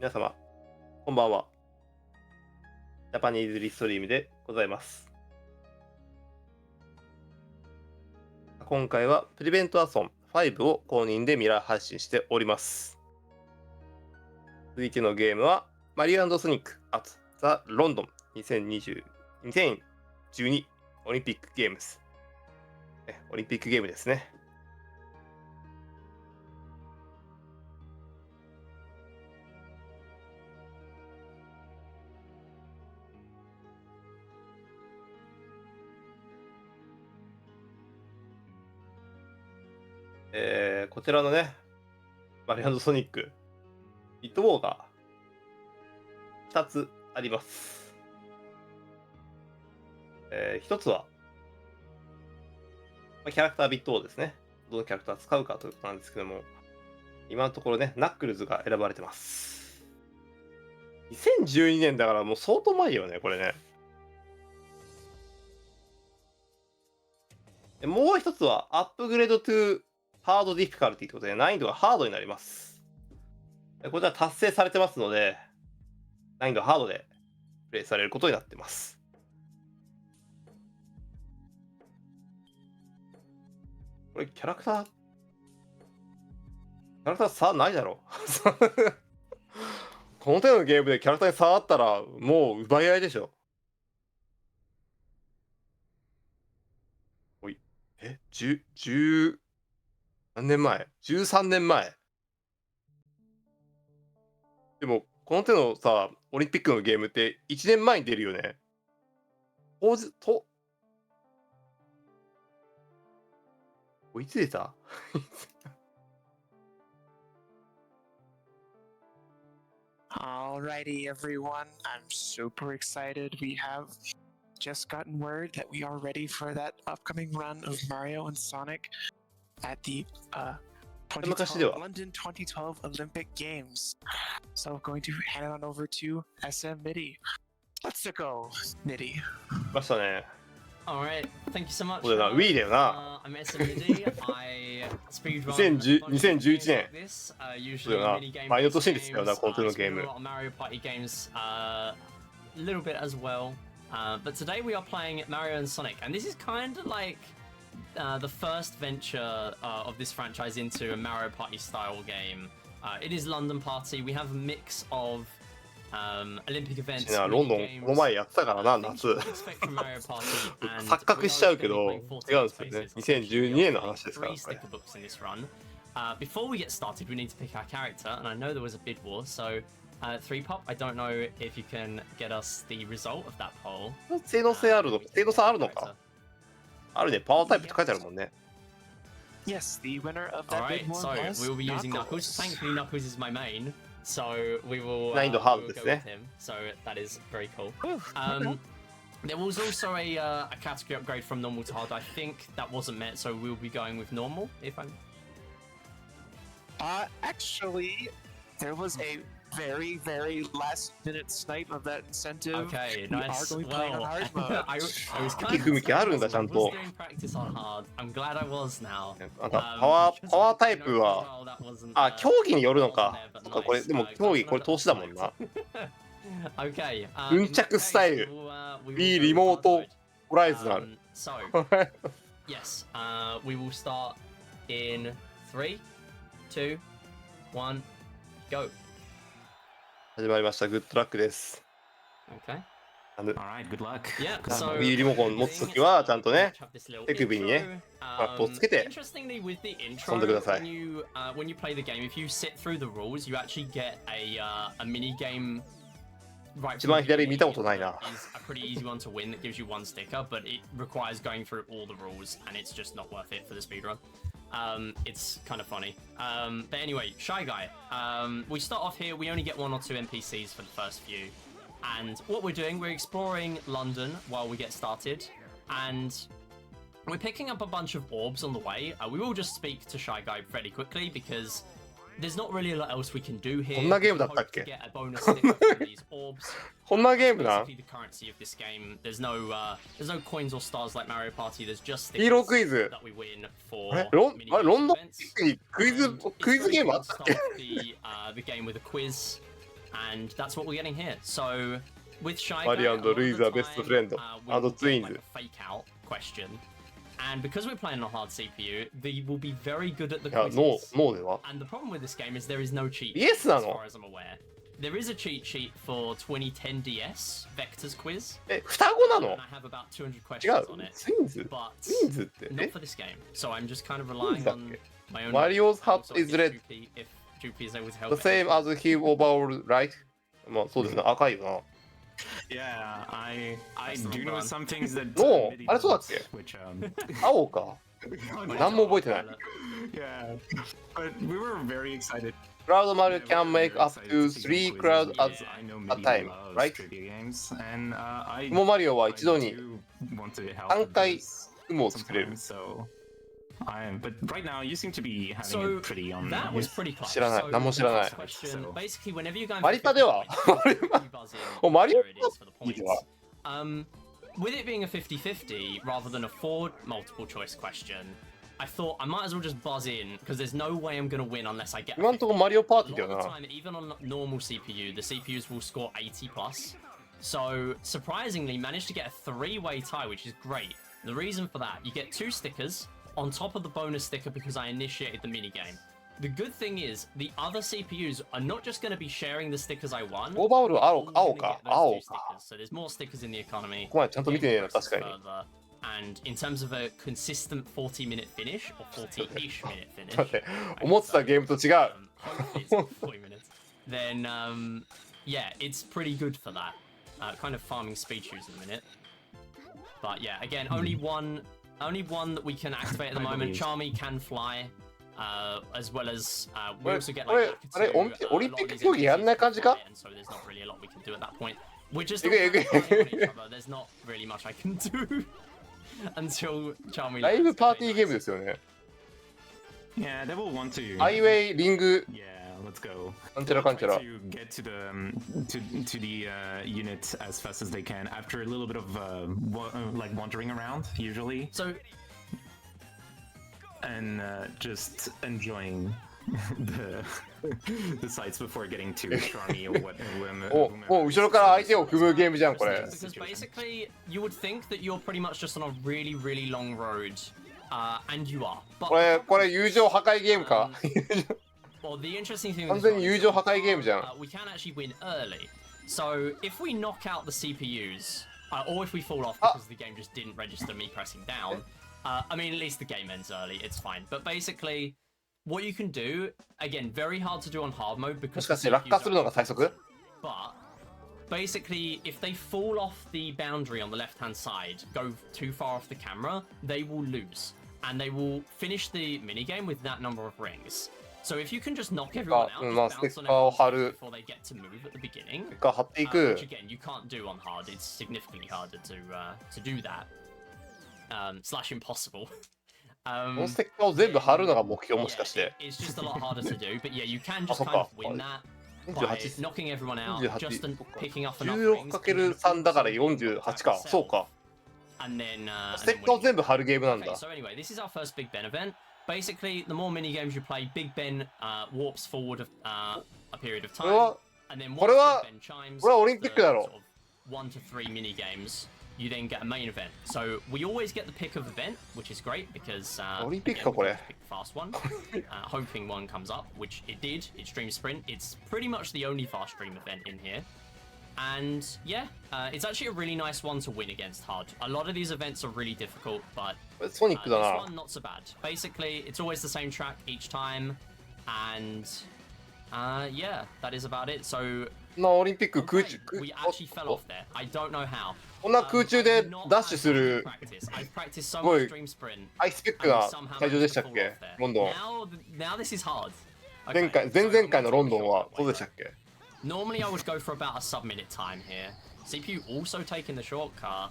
皆様、こんばんは。ジャパニーズリストリームでございます。今回はプリベントアソン5を公認でミラー配信しております。続いてのゲームは、マリオ&ソニック at the ロンドン2012オリンピックゲームズ。オリンピックゲームですね。こちらのね、マリオ&ソニック、ビットウォーが2つあります。1つは、キャラクタービットウォーですね。どのキャラクター使うかということなんですけども、今のところね、ナックルズが選ばれてます。2012年だからもう相当前よね、これね。もう一つは、アップグレードトゥハードディフィカルティということで、難易度がハードになります。こちら達成されてますので、難易度ハードでプレイされることになってます。これ、キャラクター差ないだろこの手のゲームでキャラクターに差あったら、もう奪い合いでしょ。おい、10何年前 ?13 年前。でも、この手のさ、オリンピックのゲームって1年前に出るよね。いつ出たAlrighty, everyone. I'm super excited. We have just gotten word that we are ready for that upcoming run of Mario and Sonic at the 2012, London 2012 Olympic Games. So going to hand it on over to SMMidi. Let's go, Midi. ましたね。Alright, thank you so much. そうだよな、Wii だよな。I'm SMMidi. I speedrun 2011年。 this. そうだよな。毎年ですよな、この手のゲーム。Mario Party games a little bit as well. But today we are playing Mario and Sonic, and this is kind of like the first venture of this franchise into a Mario Party style game. It is London Party. We have a mix of Olympic events. ロンドンこの前やってたからな、夏。錯覚しちゃうけど、違うんですよね。2012年の話ですから、これ。Before we get started, we need to pick our character, and I know there was a bid war, so 3pop, I don't know if you can get us the result of that poll. 性能差あるのか。あるね、パワータイプって書いてあるもんね。Yes, the winner of that bid Alright, war so was we will be using Knuckles. Thankfully, Knuckles is my main. So we will,難易度ハードですね。 So that is very cool. There was also a category upgrade from normal to hard. I think that wasn't met, so we'll be going with normal. If I'm Actually, there was a very, very last minute snipe of that incentive. Okay, We nice. are going playing on Well, hard mode. I was kind 向き不向きあるんだ、ちゃん was と。 doing practice on hard. I'm glad I was now. パワータイプは、競技によるのか。これ、でも競技、これ投資だもんな。Okay. ヌンチャクスタイル。Wii リモートホライズナル。So, yes, we will start in 3, 2, 1, go. 始まりました。グッドラックです。Okay. Alright, good luck. Yeah, so Wii リモコン持つときは、ちゃんとね、手首にね、マップをつけて、 Interestingly, with the 遊んでください。 when you play the game, if you sit through the rules, you actually get a mini game. Right, 一番左見たことないな。 is a pretty easy one to win that gives you one sticker, but it requires going through all the rules, and it's just not worth it for the speedrun. It's kind of funny. But anyway, Shy Guy. We start off here. We only get 1 or 2 NPCs for the first few. And what we're doing, we're exploring London while we get started. And we're picking up a bunch of orbs on the way. We will just speak to Shy Guy pretty quickly because there's not really a lot else we can do here. こんなゲームだったっけ？ Get a bonus sticker from these orbs. こんなゲームな。 Basically the currency of this game. There's no coins or stars like Mario Party. There's just ヒーロークイズ。 that we win for ロン mini ドン events. にクイズゲームあったっけ？ The game with a quiz. and that's what we're getting here. So with Shy Guy, Mario and Luigi are best friend we and will get, twins. like, a fake out question, and because we're playing on a hard CPU, they will be very good at the いや、quizzes. ノーでは And the problem with this game is there is no cheat Yes sheet, as なの far as I'm aware. There is a cheat sheet for 2010 DS Vectors quiz, 双子な and の I have about 200違 questions う on it. ツインズ But ツインズって not for this game. So I'm just kind of relying だっ on け my own. Mario's hat Also, I is guess red. Droopy, if Droopy is able to help. The same as his overall, right? まあそうですね、赤いよな。 Yeah, I That's the do wrong know one. some things that No, MIDI あれそうだっ does, け which 青か。何も覚えてない。 yeah, but we were very excited. Cloud Mario Yeah, we can were make very up excited to to see 3 quizzes clouds because at I know a MIDI time, loves right? trivia games, and I 雲マリオは I 一度に do want to help 3回 others 雲を作れる。 sometimes, so but right now you seem to be having So it pretty on. that was pretty close. 知らない So 何も知らない the first question, So- basically, whenever you go マリパでは おマリオ there it is for the いいわ points. With it being a 50-50 rather than a 4 multiple choice question, I thought I might as well just buzz in because there's no way I'm gonna win unless I get. 今んとこマリオパー A ティーだ lot よ of the な。 time, even on normal CPU, the CPUs will score 80 plus. So surprisingly, managed to get a 3-way tie, which is great. The reason for that, you get 2 stickers on top of the bonus sticker because I initiated the minigame. The good thing is, the other CPUs are not just going to be sharing the stickers I won. オーバーオール they're 青 all 青 gonna か get those 青 2 か。 stickers. So there's more stickers in the economy. ここまでちゃんと見てねえな、 Game 確かに。 progresses further. And in terms of a consistent 40-minute finish or 40-ish minute 待っ finish, て、思ってたゲームと違う。 hopefully it's not 40 minutes. Then yeah, it's pretty good for that. Kind of farming speed shoes in a minute. But yeah, again, only one that we can activate at the I moment. believe. Charmy can fly, as well as we これ also get これ like あれ Lakitu, オリン a ピ lot ッ of ク競技やんない感じか and so there's not really a lot we can do at that point. We're just いくいくいく all kind of relying on each other. There's not really much I can do until Charmy. だいぶ lands. パーティーゲームですよね。 Yeah, they will want to. ハイウェイ、リング、 Yeah, let's go. なんちゃらかんちゃら Try。to get to the unit as fast as they can after a little bit of like wandering around usually So and just enjoying the sights before getting to Charmy or what. もう後ろから相手を踏むゲームじゃん、これ。 because basically you would think that you're pretty much just on a really, really long road, and you are. But これ友情破壊ゲームか well, the interesting thing 完 is 全に友情破壊ゲームじゃん。 we can actually win early. So if we knock out the CPUs, or if we fall off because the game just didn't register me pressing down, I mean, at least the game ends early. It's fine. But basically, what you can do, again, very hard to do on hard mode も because しかして落下するのが最速 but basically, if they fall off the boundary on the left-hand side, go too far off the camera, they will lose. And they will finish the minigame with that number of rings. So if you can just knock everyone out,まあ just ステ bounce ッ on カーを everyone's 貼 head る before they get to move at the beginning, か貼ってい which く again, you can't do on hard. It's significantly harder to do that. Slash impossible. このステッカーを全部貼るのが目標もしかして It's just a lot harder to do, but yeah, you can just so kind of far. win that by 28 knocking everyone out, 28 just そっか picking up enough rings, 16×3 だから48かそうか and then ステッカーを全部貼るゲームなん Okay, だ so anyway, this is our first Big Ben event. Basically, the more mini games you play, Big Ben warps forward a period of これ time, は and then これは once Big Ben chimes, これはオリンピックだろ sort of 1 to 3 mini games, you then get a main event. So we always get the pick of event, which is great because オリンピック again, か we これ get to pick the fast one, hoping one comes up, which it did. It's Stream Sprint. It's pretty much the only fast stream event in here. And yeah, it's actually a really nice one to win against hard. A lot of these events are really difficult, but これソニックだ this な one not so bad. Basically, it's always the same track each time, and yeah, that is about it. So こんなオリンピック空 okay, 中 we actually fell off there. I don't know how. こんな空中で I've not ダッシュす had る practice. I've practiced so すごい much stream sprint. ハイスペック and な somehow 会場でしたっ managed to fall け off there. ロンドン Now this is hard. 前 Okay, 回 so 前々回の I'm ロ gonna ンドン take は it どうでしたっけ Normally I would go for about a sub-minute time here. CPU also taking the shortcut.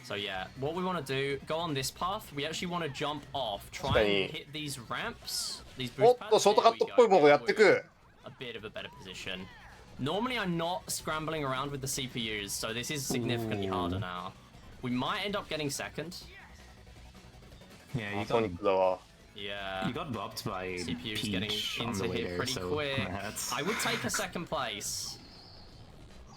So yeah, what we want to do, go on this path. We actually want to jump off, try and hit these ramps, these お boost っと pads. ショートカ There ッ we トっぽい go. ものをやって We're く a bit of a better position. Normally I'm not scrambling around with the CPUs, so this is significantly harder now. We might end up getting second. Yeah, you ソニ got ックだわ Yeah. You got bopped by CPU's Peach getting on into the way here there, pretty so quick. that's... I would take a second place.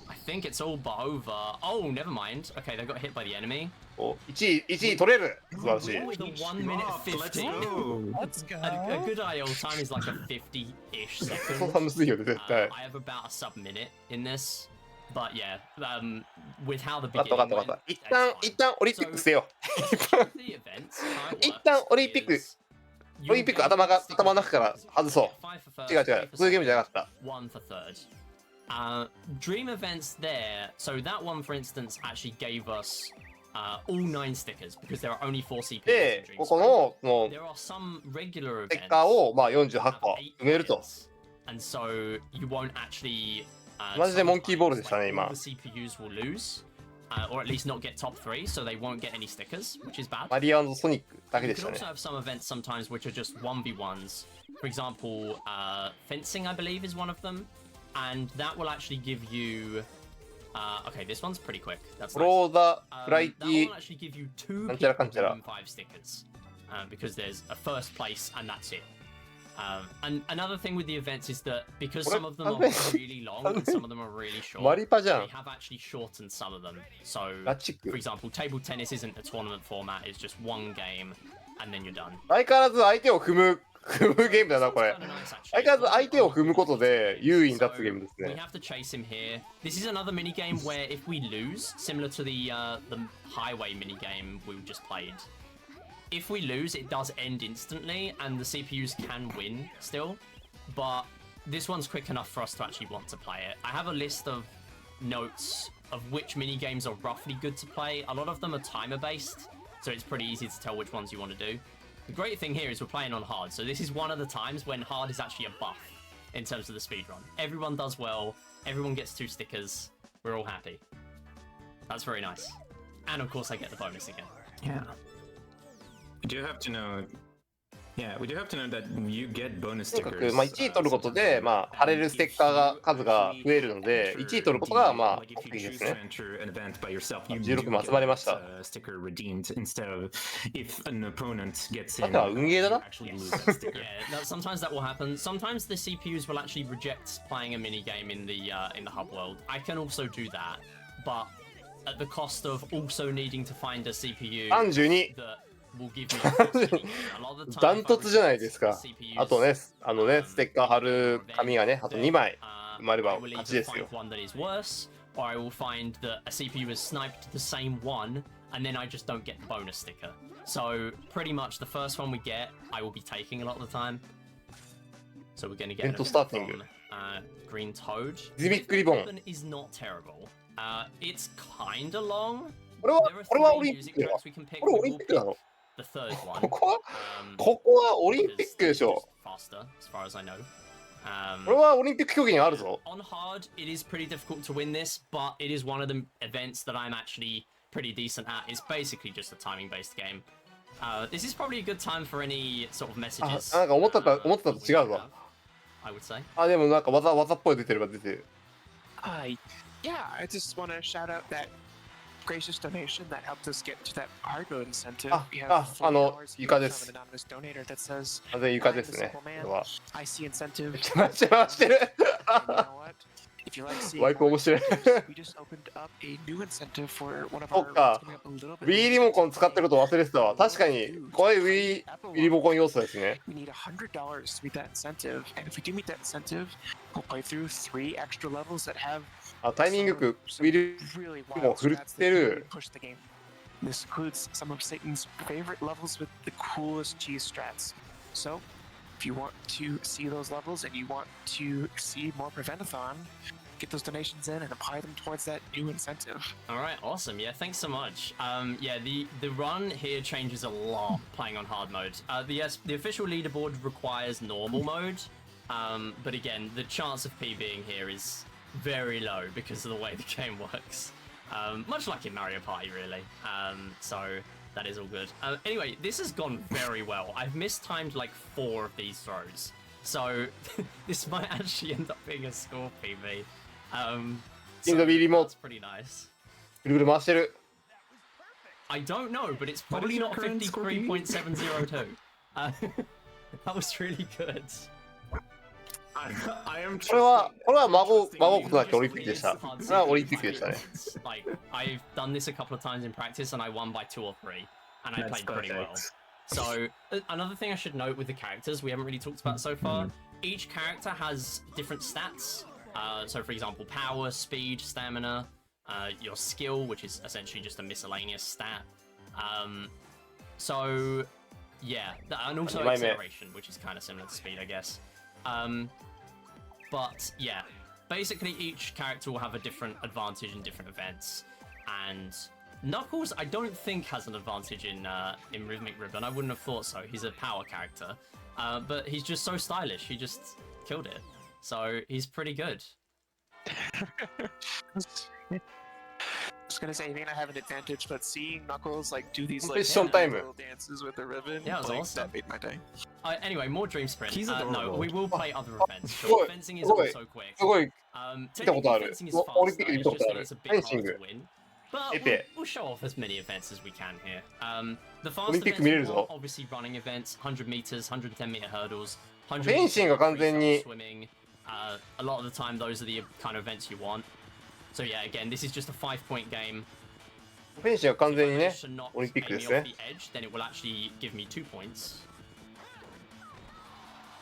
I think it's all but over. Oh, never mind. Okay, they got hit by the enemy. お、1位取れる。素晴らしい。 With a 1 minute Let's 50. go! Let's go. A good IO time is like a 50-ish そう second. さむずいよね、絶対。 I have about a sub-minute in this. But yeah, with how the わかったわ beginning かったわか went, った。一 it's 旦 fine. 一旦オリンピック捨てよ The events, how it 一旦 works オリンピック is う。オリンピック頭の中から外そう。 Five for first, 違う違 three う。 for そういうゲームじゃな second, かった。 one for third. Dream events there. So that one, for instance, actually gave us all 9 stickers because there are only 4 CPUs in で、 Dream ここ Squad. のその There are some regular ステ events ッカーをまあ that 48 have 個 8 埋めると。 players, and so you won't actually. マジでモンキーボールでしたね、 sometimes, 今。 like, all the CPUs will lose, or at least not get top 3, so they won't get any stickers, which is bad. マリア&ソニックだけ You でし can たね also。have some events sometimes which are just 1v1s. For example, fencing, I believe, is one of them. And that will actually give you... okay, this one's pretty quick. That's フロ nice. ーザ、フライ That ティ will actually give you 2 なんちゃらか people んちゃら。 who win 5 stickers. Because there's a first place and that's it. And another thing with the events is that because some of them are really long and some of them are really マ short, リパじゃ they ん。 have actually shortened some of them. So, ラチッ for ク。 example, table tennis isn't a tournament format, it's just one game and then you're done. 相変わらず相手を踏むゲームだな、これ。 Kinda nice, actually. 相変わらず相手を踏むことで優位に立つゲームです We ね。 have to chase him here. This is another mini game where if we lose, similar to the highway mini game we just played, if we lose, it does end instantly, and the CPUs can win still. But this one's quick enough for us to actually want to play it. I have a list of notes of which mini games are roughly good to play. A lot of them are timer based, so it's pretty easy to tell which ones you want to do. The great thing here is we're playing on hard, so this is one of the times when hard is actually a buff in terms of the speedrun. Everyone does well, everyone gets 2 stickers, we're all happy. That's very nice. And of course I get the bonus again. Yeah. We do have to know... Yeah, we do have to know that you get bonus とにか stickers. く、まあ、1位取ることで、まあ、貼れるステッカーが数が増えるので、1位取ることが、まあ、目的ですね。16も集まりました。あとは運営だな。 Yeah, sometimes that will happen. Sometimes the CPUs will actually reject playing a mini game in the hub world. I can also do that, but at the cost of also needing to find a CPU 32。 that will give me a lot of the time. ダントツじゃないですか。あとね、ステッカー貼る紙がね、あと2枚埋まれば勝ちですよ。 One that is worse, or I will find that a CPU has sniped the same one, and then I just don't get the bonus sticker. So pretty much the first one we get, I will be taking a lot of the time. So we're going to get Event starting. from, Green Toad. Rhythmic Ribbon. Ribbon is not terrible. It's kind of long. これは There are これは three オリンピ music ックだ tracks we can pick. これ We オリン will ピックな pick の the third one. ここはオリンピックでしょ。 Faster, as far as I know. これはオリンピック競技にあるぞ。 On hard, it is pretty difficult to win this, but it is one of the events that I'm actually pretty decent at. It's basically just a timing-based game. This is probably a good time for any sort of messages. なんか思ってたと違うわ。 I would say. あ、でもなんか技っぽい出てるわ、出てる。Yeah, I just want to shout out that gracious donation that helped us get to that hard mode incentive. We have $40 床です。 from an anonymous donator that says, 完全に床ですね。これは。 I see incentive. 回してる。 And you know what? If you like seeing ワイプ more 面白い。 incentives, we just opened up a new incentive for one of そ our っか coming up a little bit. Wii リモコン使ってること忘れてたわ。確かに、これ Wii リモコン要素ですね。 We need $100 to meet that incentive, and if we do meet that incentive, we'll play through 3 extra levels that have あ、タイミングよく Wii リ really モ wild ン振るっ strats て that really る。 push the game. This includes some of Satan's favorite levels with the coolest cheese strats. So, if you want to see those levels and you want to see more Prevent-A-Thon, get those donations in and apply them towards that new incentive. All right, awesome. Yeah, thanks so much. Yeah, the run here changes a lot playing on hard mode. The official leaderboard requires normal mode, but again, the chance of PBing here is very low because of the way the game works. Much like in Mario Party, really. So that is all good. Anyway, this has gone very well. I've mistimed like 4 of these throws, so this might actually end up being a score PB. So that's pretty nice. ぐるぐる回してる。 I don't know, but it's probably your not current score, PB? 53.702. That was really good. I am これは孫ことだっけオリンピックでした。これはオリンピックでしたね。Like I've done this a couple of times in practice and I won by 2 or 3 and I That's played pretty well. perfect. So another thing I should note with the characters we haven't really talked about so far. Each character has different stats. So for example, power, speed, stamina, your skill, which is essentially just a miscellaneous stat. So yeah, and also acceleration, which is kind of similar to speed, I guess. But yeah, basically each character will have a different advantage in different events, and Knuckles I don't think has an advantage in Rhythmic Ribbon. I wouldn't have thought so. He's a power character, but he's just so stylish. He just killed it, so he's pretty good. I was gonna say, I mean, I have an advantage, but seeing Knuckles like do these like Competition time. little dances with the ribbon, Yeah, it was like, awesome. that made my day. Anyway, more Dream Sprint. He's No, adorable. we will play other events. Boy, Sure. Fencing is boy. also quick. すごい Technically, 見たことある。 fencing is オリンピッ faster. クで見 It's たこと just あ that る。 it's a フ bit ェンシン harder グ to。win. But Epic. we'll show off as many events as we can here. The fast オリンピック events 見れ we るぞ。 want, obviously running events, 100 meters, 110 meter hurdles, フ 100 ェンシングが完全に swimming. A lot of the time, those are the kind of events you want. So yeah, again, this is just a 5-point game. フェンシングが完全に If I ね manage to not オリンピック aim で me す off ね。 the edge, then it will actually give me 2 points.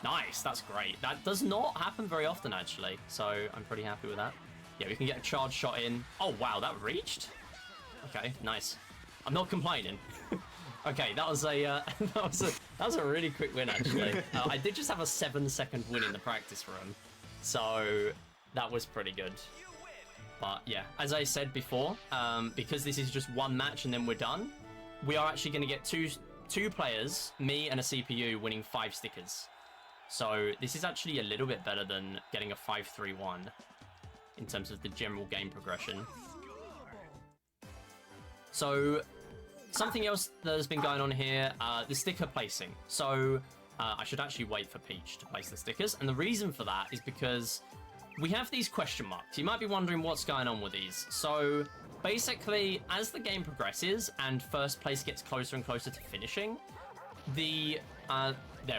Nice, that's great. That does not happen very often, actually. So I'm pretty happy with that. Yeah, we can get a charge shot in. Oh wow, that reached. Okay, nice. I'm not complaining. Okay, that was a that was a really quick win, actually. I did just have a 7-second win in the practice run, so that was pretty good. But yeah, as I said before, because this is just one match and then we're done, we are actually going to get two players, me and a CPU, winning 5 stickers. So this is actually a little bit better than getting a 5-3-1 in terms of the general game progression. So something else that has been going on here, the sticker placing. So I should actually wait for Peach to place the stickers, and the reason for that is because we have these question marks. You might be wondering what's going on with these. So basically, as the game progresses and first place gets closer and closer to finishing, there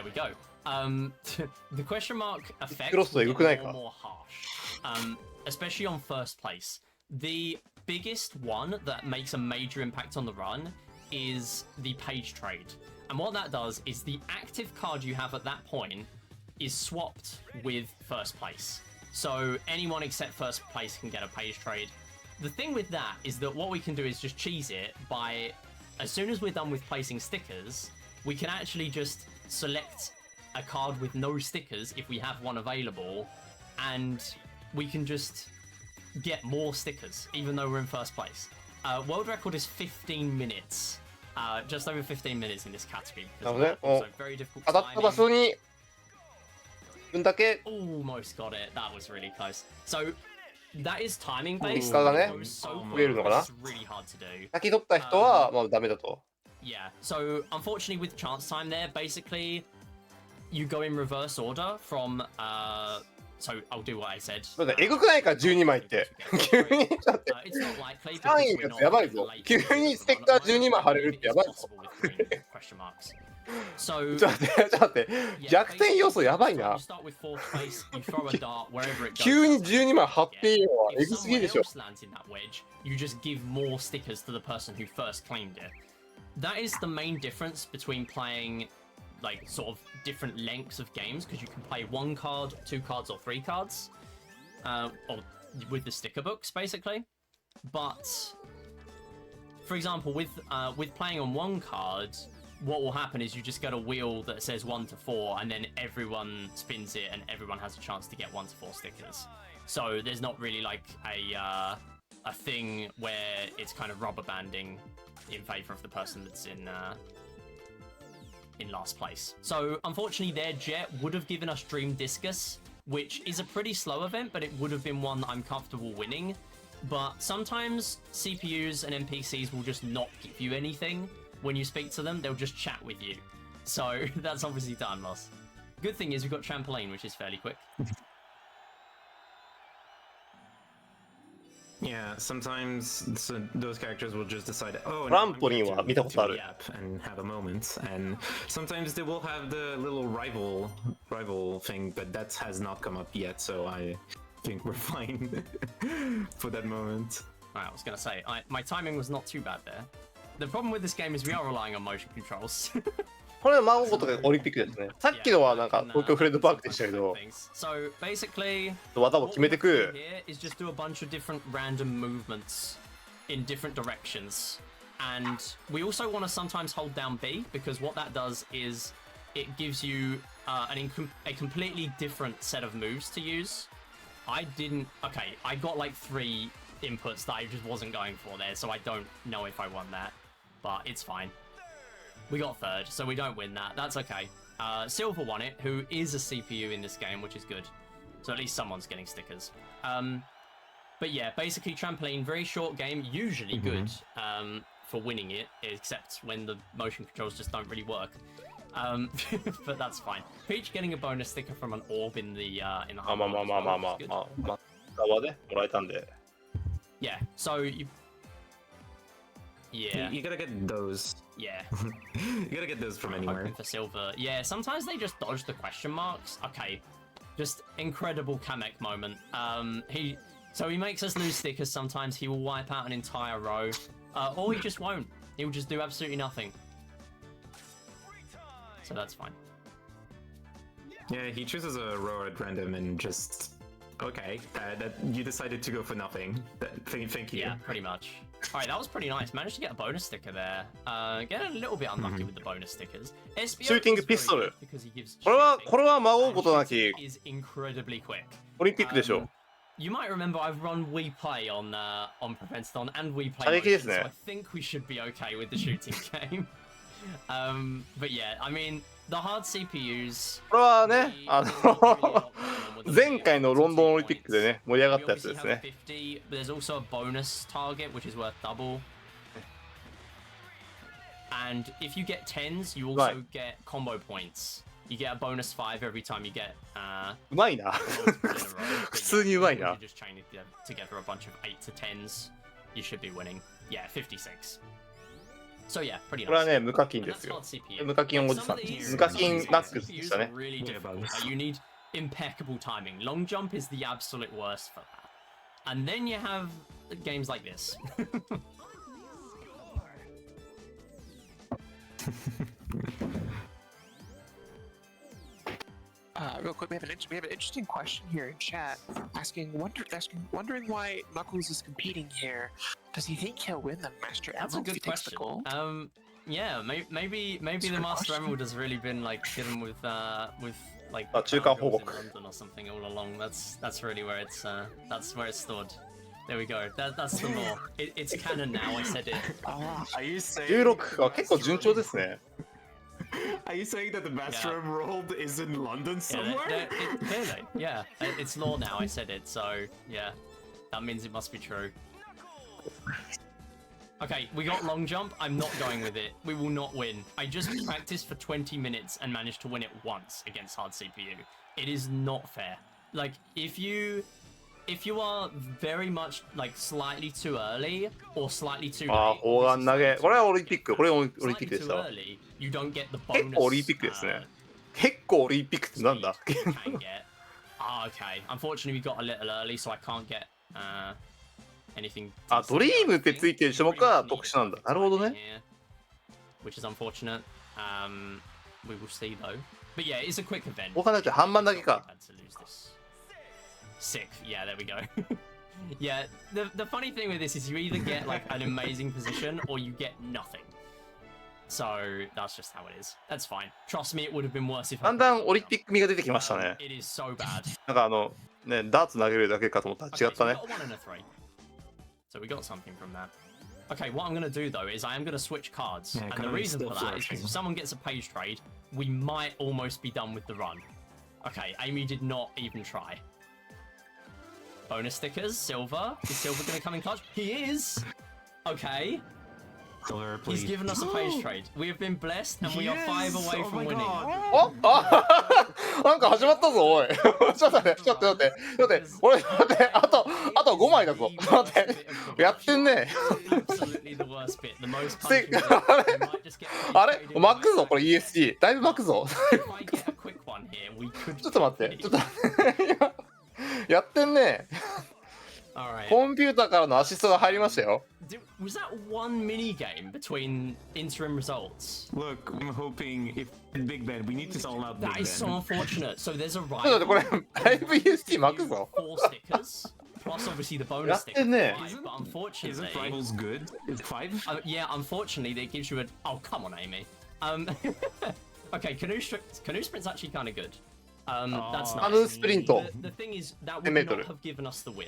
we go. The question mark effect will get more and more harsh, especially on first place. The biggest one that makes a major impact on the run is the page trade. And what that does is the active card you have at that point is swapped with first place. So anyone except first place can get a page trade. The thing with that is that what we can do is just cheese it by, as soon as we're done with placing stickers, we can actually just select a card with no stickers if we have one available, and we can just get more stickers even though we're in first place. World record is 15 minutes. Just over 15 minutes in this category. So very difficult 当たった場所に分だけ Almost got it. That was really close. So that is timing based. がね It goes so 増えるのかな it's really hard to do. 先取った人はまあダメだと。 Yeah. So unfortunately with chance time there, basically you go in reverse order from so I'll do what I said. そうだ、えぐくないか12枚って。急にちょっと待って。 It's not likely 3 because 位 we're が not やばいぞ。 late 急にステッカー12枚貼れるってやばいぞ。 It's possible with green question marks. So ちょっと待って、ちょっと待って。 yeah, 逆転要素やばい basically, な you。start with fourth place, you throw a dart wherever it goes. 急に12枚貼っていいのは If えぐすぎ someone でしょ。 else lands in that wedge, you just give more stickers to the person who first claimed it. That is the main difference between playing like sort of different lengths of games, because you can play 1 card, 2 cards, or 3 cards, or with the sticker books basically. But for example, with playing on 1 card, what will happen is you just get a wheel that says 1 to 4, and then everyone spins it, and everyone has a chance to get 1 to 4 stickers. So there's not really like a thing where it's kind of rubber banding in favor of the person that's in last place. So unfortunately their jet would have given us Dream Discus, which is a pretty slow event, but it would have been one that I'm comfortable winning. But sometimes CPUs and NPCs will just not give you anything. When you speak to them, they'll just chat with you. So that's obviously done, Moss. Good thing is we've got Trampoline, which is fairly quick. Yeah, sometimes those characters will just decide, oh, no, I'm Trampoline going は見たことある。 to the app and have a moment, and sometimes they will have the little rival thing, but that has not come up yet, so I think we're fine for that moment. I was gonna say, my timing was not too bad there. The problem with this game is we are relying on motion controls. これは魔王とかオリンピックですね。さっきのはなんか東京フレンドパークでしたけど、 So basically, 技を決めて what we く do。here is just do a bunch of different random movements in different directions. And we also want to sometimes hold down B, because what that does is it gives you a completely different set of moves to use. I got like 3 inputs that I just wasn't going for there, so I don't know if I won that, but it's fine. We got 3rd, so we don't win that. That's okay. Silver won it, who is a CPU in this game, which is good. So at least someone's getting stickers. But yeah, basically trampoline, very short game, usually good for winning it, except when the motion controls just don't really work. But that's fine. Peach getting a bonus sticker from an orb in the まあまあまあまあまあまあまあまあ側でもらえたんで。 Yeah, so yeah. You gotta get those. Yeah. You gotta get those from anywhere. Hoping for silver. Yeah, sometimes they just dodge the question marks. Okay. Just incredible Kamek moment. So he makes us lose stickers sometimes. He will wipe out an entire row. Or he just won't. He'll just do absolutely nothing. So that's fine. Yeah, he chooses a row at random and just... Okay, that you decided to go for nothing. Thank you. Yeah, pretty much. Alright, that was pretty nice. Managed to get a bonus sticker there. Get a little bit unlucky with the bonus stickers. Shooting pistol. Because he gives これは魔王ことなき is incredibly quick. オリンピックでしょ。 You might remember I've run We Play on Prevent-A-Thon and We Play 射撃です motion, ね。 so I think we should be okay with the shooting game. But yeah, I mean, the hard CPUs. これはね、前回のロンドンオリンピックでね、盛り上がったやつですね。 50, but there's also a bonus target, which is worth double. And if you get 10s, you also get combo points. You get a bonus 5 every time you get うまいな。 普通にうまいな。 You just chain it together a bunch of 8 to 10s. You should be winning. Yeah, 56. So yeah, pretty nice. これはね、無課金ですよ。無課金おじさん。無課金マックスでしたね。 Really difficult. You need impeccable timing. Long jump is the absolute worst for that. And then you have games like this. Real quick, we have an interesting question here in chat, wondering why Knuckles is competing here. Does he think he'll win the Master That's a Emerald if he good takes the question. gold? Yeah, maybe That's a the good Master question. Emerald has really been like given with like 中間報 in 告。 London or something all along. That's really where it's stored. There we go. That's the law. It's canon now. I said it. Are you saying? 16は結構順調ですね。 Are you saying that the Master Emerald is in London Yeah, somewhere? clearly, yeah. It's law now. I said it. So yeah, that means it must be true. Okay, we got long jump. I'm not going with it. We will not win. I just practiced for 20 minutes and managed to win it once against hard CPU. It is not fair. Like, if you are very much like slightly too early or slightly too ああ、 late, 砲丸投げ。これはオリンピック。これオリンピッ slightly クでし too た。 early, you don't get the 結 bonus. 構オリンピックですね。結構オリンピックってなんだ you can get. Okay. Unfortunately, we got a little early, so I can't get anything. あ、ドリームってついてる種目は特殊なんだ。なるほどね。 Which is unfortunate. We will see though. But yeah, it's a quick event. 砲丸投げ半番投げか。 Had to lose this. Sick. Yeah, there we go. Yeah, the funny thing with this is you either get like an amazing position or you get nothing. So that's just how it is. That's fine. Trust me, it would have been worse if だんだんオリンピック味が出てきましたね。 It is so bad. なんかね、ダーツ投げるだけかと思ったら Okay, 違った so we ね。 got a 1 and a 3. So we got something from that. Okay, what I'm going to do though is I am going to switch cards. Yeah, And the Konami's reason still for that is because flourishing. if someone gets a page trade, we might almost be done with the run. Okay, Amy did not even try. Bonus stickers, Silver. Is Silver going to come in clutch? He is! Okay. Silver, He's please. given us a page trade. We have been blessed, and we are 5 away Oh from my winning. God.あなんか始まったぞ、おい。ちょっと待って、ちょっと待って、ちょっと待って、俺、待って、あと5枚だぞ。待って、やってんね。Absolutely the worst bit. The most せ punishing bit. We might just get あれ page traded 巻くぞ、これ by ESG。だいぶ巻くぞ。 If I get a quick one here, we could ちょっと待って、ちょっと待って。やってんね。 Alright. コンピューターからのアシストが入りましたよ。Was that one mini game between interim results? Look, I'm hoping if Big Ben, we need to solve out Big That is so Ben. unfortunate. So there's a ちょっと待って、こ rival. れ、だいぶ ESG 巻くぞ。 4 stickers. Plus obviously the bonus やって sticker. んね。 Five, but unfortunately, Isn't Rivals good? Is it 5? yeah, unfortunately, that gives you a. Oh, come on, Amy. Okay, canoe sprint's actually kind of good. That's nice. カヌースプリント。 The thing is, that would 10 not have given us the win.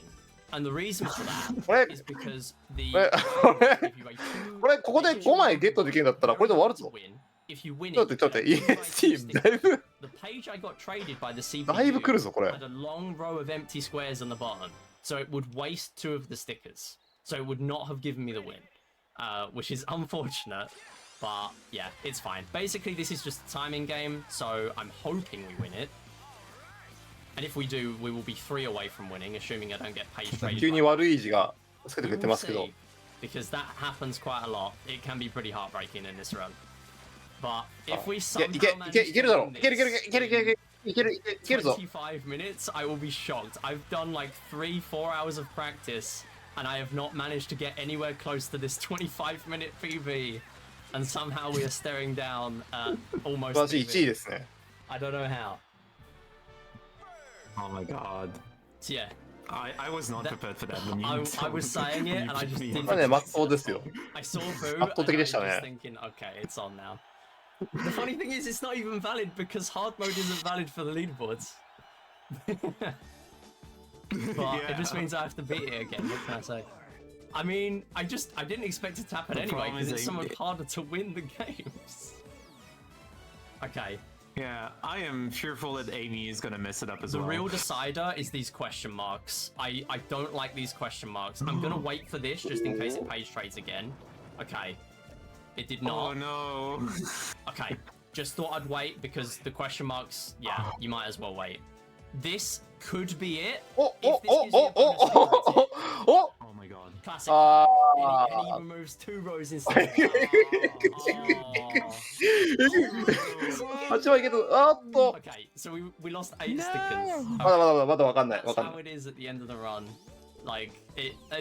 And the reason for これ that is because the. これ give you a two- これ、ここで5枚ゲットできるんだったら、これで終わるぞ。 win. If you win ちょっと it, 待って、you ちょっと get 待って、two ESG だいぶ、 The page I got traded by the CPU だいぶ来るぞ、これ。 had a long row of empty squares on the bottom, so it would waste 2 of the stickers. So it would not have given me the win, which is unfortunate. But yeah, it's fine. Basically, this is just a timing game, so I'm hoping we win it. And if we do, we will be 3 away from winning, assuming I don't get page traded. 急に悪い意地がつけてくれてますけど。 Because that happens quite a lot. It can be pretty heartbreaking in this run. But if we somehow いけ manage いけるだろ to いけるいける win いけるいけるいけるいけるいけるぞ。 25 minutes, I will be shocked. I've done like 3-4 hours of practice, and I have not managed to get anywhere close to this 25-minute PB. And somehow we are staring down at 素 almost 晴らしい PB. 1位ですね。 I don't know how. Oh my god. So yeah, I was not That- prepared for that. When you I told- was saying it, when you and I picked just me didn't. これね、真っ当ですよ。 I saw through, and 圧倒的 I で was したね。 just thinking, okay, it's on now. The funny thing is, it's not even valid because hard mode isn't valid for the leaderboards. But it just Yeah. means I have to beat it again. What can I say? I mean, I didn't expect it to happen The anyway problem because is it's so I- much harder to win the games. Okay, Yeah, I am fearful that Amy is gonna mess it up as the well. real decider is these question marks. I don't like these question marks. I'm gonna wait for this just in case it page trades again. Okay, it did not. Oh no. Okay, just thought I'd wait because the question marks, yeah, you might as well wait. This could be it. おおお If this gives you お a bonus, おおお Oh my god. Classic. Ah. And he removes 2 rows instead. Oh. 8枚ゲット。あーっと。 Okay, so we lost 8 stickers. まだまだまだわかんない。わ That's かんな how い。 it is at the end of the run. Like,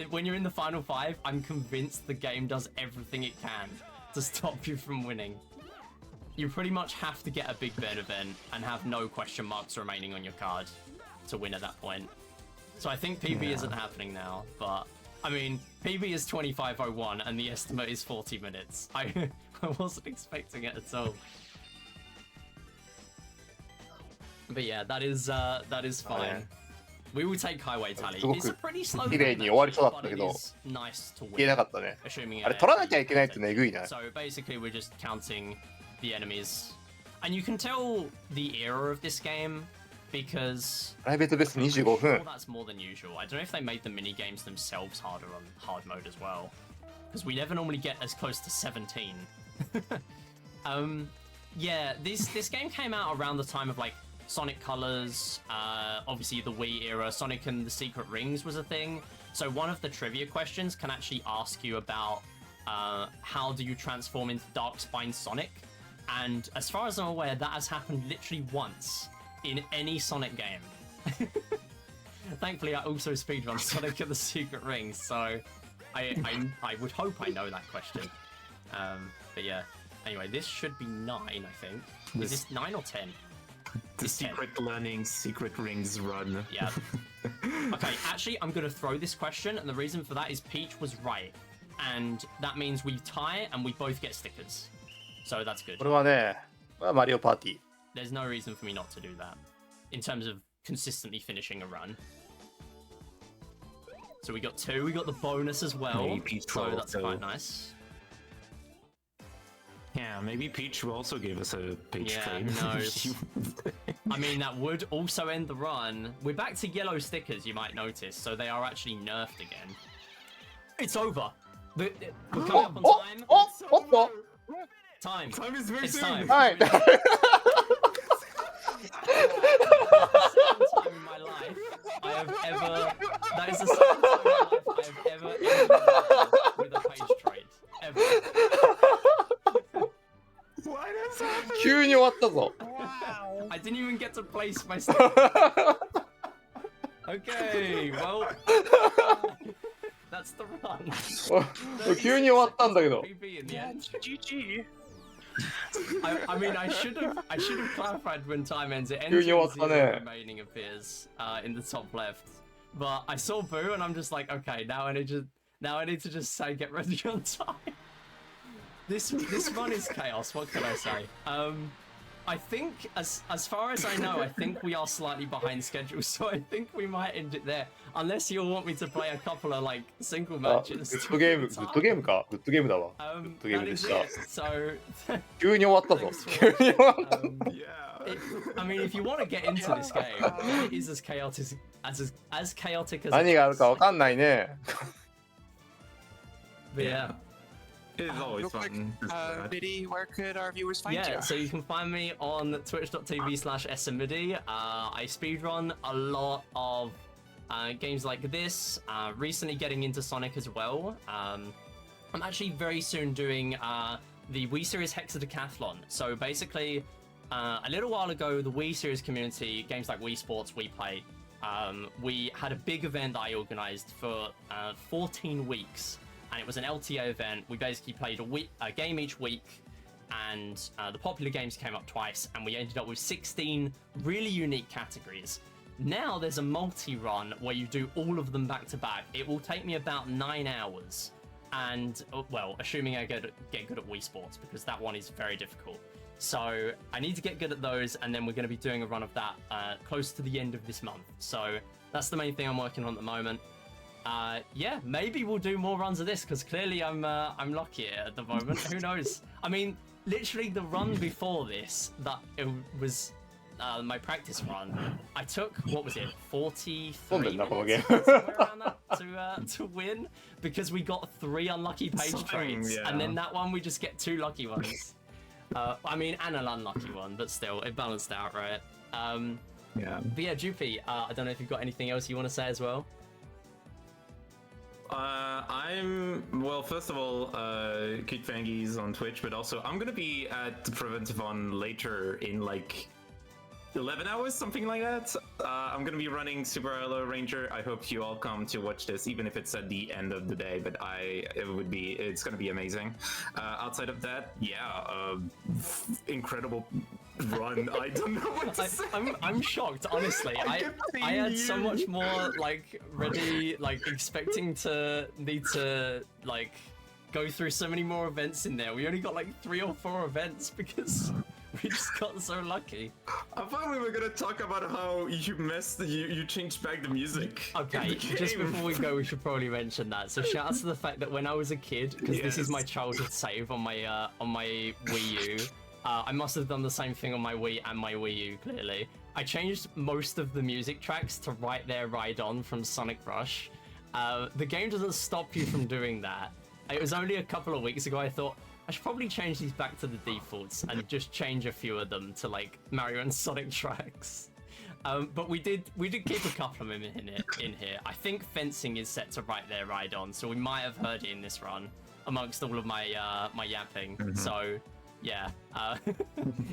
when you're in the final 5, I'm convinced the game does everything it can to stop you from winning. You pretty much have to get a Big Ben event and have no question marks remaining on your card to win at that point. So I think PB isn't happening now, but I mean, PB is 25:01 and the estimate is 40 minutes. I wasn't expecting it at all. But yeah, that is fine. We will take highway tally. It's a pretty slow 綺麗 game, に終わりそうだっ but たけ it ど、 is nice to 消えな win. かったね。 Assuming あれ取らなきゃいけないってね、えぐいな。 So basically, we're just counting the enemies, and you can tell the era of this game because プライベートベスト25 well, 分。 that's more than usual. I don't know if they made the mini games themselves harder on hard mode as well, because we never normally get as close to 17. Yeah, this game came out around the time of like Sonic Colors, obviously the Wii era. Sonic and the Secret Rings was a thing. So one of the trivia questions can actually ask you about how do you transform into Dark Spine Sonic, and as far as I'm aware, that has happened literally once in any Sonic game. Thankfully, I also speedrun Sonic and the Secret Rings, so I would hope I know that question. But yeah, anyway, this should be 9, I think. Is this 9 or 10? The It's 10. secret learning, secret rings run. Yeah. Okay, actually, I'm going to throw this question, and the reason for that is Peach was right. And that means we tie, and we both get stickers. So that's good. これはね、これはマリオパーティー。 There's no reason for me not to do that. In terms of consistently finishing a run. So we got 2, we got the bonus as well. Maybe Peach So will that's also- quite nice. Yeah, maybe Peach will also give us a page Yeah, trade. who knows? I mean, that would also end the run. We're back to yellow stickers, you might notice, so they are actually nerfed again. It's over. We're coming up on time. おっと Time. Time is very It's soon. time. はい It's really- The second time in my life I have ever. That is the second time in my life I have ever ended with a page trade. Ever. What is happening? 急に終わったぞ Wow. I didn't even get to place my stick. Okay, well, that's the run. 急に終わったんだけど PB in the Yeah, end. GG. I mean, I should have clarified when time ends. It ends急に終わwhenった zero ね remaining appears in the top left. But I saw Boo and I'm just like, okay, now I need to just say get ready on time. This run is chaos. What can I say? I think as far as I know, I think we are slightly behind schedule, so I think we might end it there. Unless you'll want me to play a couple of like single あ matches. グッドゲームグッドゲームかグッドゲームだわ Um, Good game that de isした it. So, 急に終わったぞ thanks 急 for に終わった Yeah. I mean, if you want to get into this game, it is as chaotic as chaotic as 何があるかわかんないね But yeah, It is always Real quick, fun. Midi, where could our viewers find yeah. you? So you can find me on twitch.tv/SMMidi. I speedrun a lot of games like this. Recently getting into Sonic as well. I'm actually very soon doing the Wii Series Hexadecathlon. So basically, a little while ago, the Wii Series community, games like Wii Sports, Wii Play, we had a big event that I organized for 14 weeks. And it was an LTA event. We basically played a game each week, and the popular games came up twice, and we ended up with 16 really unique categories. Now there's a multi-run where you do all of them back to back. It will take me about 9 hours, and well, assuming I get good at Wii Sports, because that one is very difficult. So I need to get good at those, and then we're going to be doing a run of that close to the end of this month. So that's the main thing I'm working on at the moment. Yeah, maybe we'll do more runs of this because clearly I'm lucky at the moment. Who knows? I mean, literally the run before this, that it was my practice run. I took what was it, 43 minutes somewhere around that to win because we got 3 unlucky page Something, trades, yeah. and then that one we just get 2 lucky ones. I mean, and an unlucky one, but still, it balanced out, right? Yeah. But yeah, Jupi, I don't know if you've got anything else you want to say as well. Well, first of all, Kid Fangies on Twitch, but also I'm gonna be at Prevent-A-Thon later in like 11 hours, something like that. I'm gonna be running Super Hello Ranger. I hope you all come to watch this, even if it's at the end of the day, but it's gonna be amazing. Outside of that, yeah, incredible run. I don't know what to say. I'm shocked, honestly. I had so much more like ready, like expecting to need to like go through so many more events in there. We only got like 3 or 4 events because we just got so lucky. I thought we were gonna talk about how you changed back the music. Okay, just before we go, we should probably mention that. So shout out to the fact that when I was a kid, because this is my childhood save on my Wii U. I must have done the same thing on my Wii and my Wii U, clearly. I changed most of the music tracks to Right There, Ride On from Sonic Rush. The game doesn't stop you from doing that. It was only a couple of weeks ago I thought, I should probably change these back to the defaults and just change a few of them to like Mario and Sonic tracks. But we did keep a couple of them in here. I think fencing is set to Right There, Ride On, so we might have heard it in this run amongst all of my my yapping. Mm-hmm. So yeah,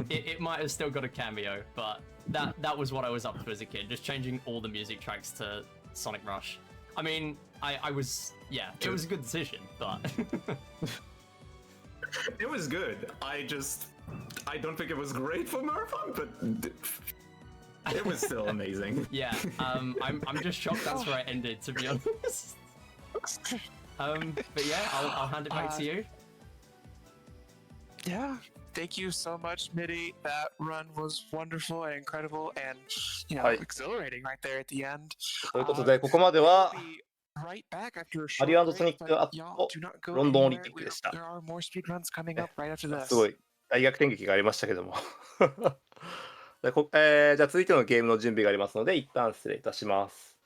it might have still got a cameo, but that was what I was up to as a kid, just changing all the music tracks to Sonic Rush. I mean, I was, yeah, it was a good decision, but it was good. I don't think it was great for Marathon, but it was still amazing. Yeah, I'm just shocked that's where it ended, to be honest. But yeah, I'll hand it back to you. Yeah, thank you so much, Midi. That run was wonderful and incredible and, exhilarating right there at the end. ということで、ここまでは Right back after a マ short リオ& break, ソニッ but クアッ y'all ト do not go ロンドンオリン anywhere. ピックでした。 There are more speedruns coming up right after this. すごい大逆転劇がありましたけどもじゃあ続いてのゲームの準備がありますので一旦失礼いたします。